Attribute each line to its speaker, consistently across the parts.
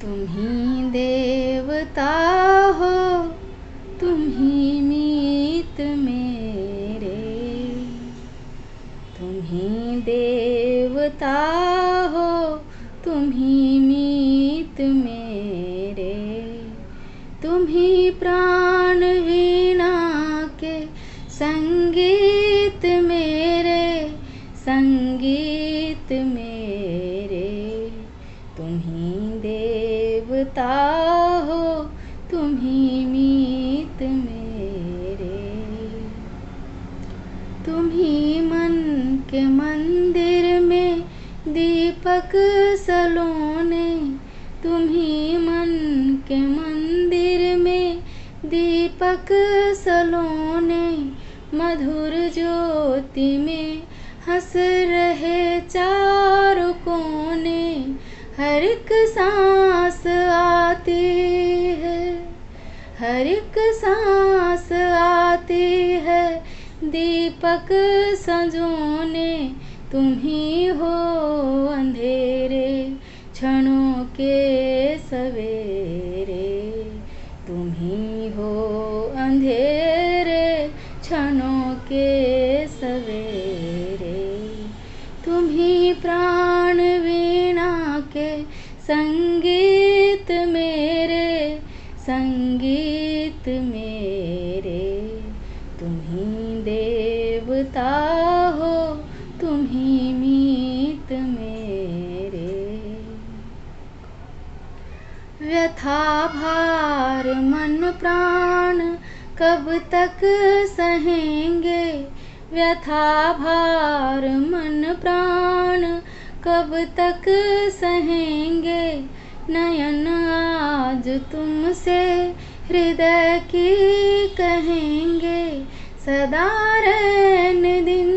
Speaker 1: तुम ही देवता हो, तुम ही मीत मेरे। तुम ही देवता हो, तुम ही मीत मेरे। तुम ही प्राण वीणा के संगीत मेरे, संगीत मेरे। तुम ही देवता हो, तुम ही मीत मेरे। तुम ही मन के मंदिर में दीपक सलोने। तुम ही मन के मंदिर में दीपक सलोने। मधुर ज्योति में हंस रहे चारों कोने। हर एक सांस आती है, हर एक सांस आती है दीपक संजोने। तुम ही हो अंधेरे क्षणों के सवेरे। तुम ही हो अंधेरे क्षणों के सवेरे। तुम ही प्राण वीणा के संगीत मेरे, संगीत मेरे। तुम ही देवता हो, तुम ही मीत मेरे। व्यथा भार मन प्राण कब तक सहेंगे। व्यथा भार मन प्राण कब तक सहेंगे। नयन आज तुमसे हृदय की कहेंगे। सदा रहने दिन,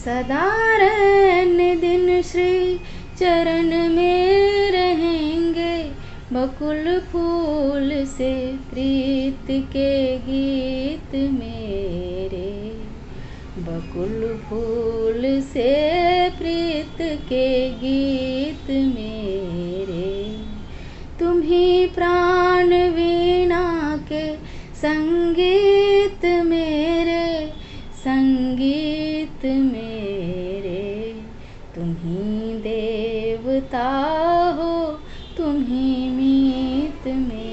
Speaker 1: सदा रहने दिन श्री चरण में रहेंगे। बकुल फूल से प्रीत के गीत मेरे। बकुल फूल से प्रीत के गीत मेरे। तुम ही प्राण वीणा के संगीत मेरे, संगीत मेरे। तुम ही देवता हो, तुम ही मीत मेरे।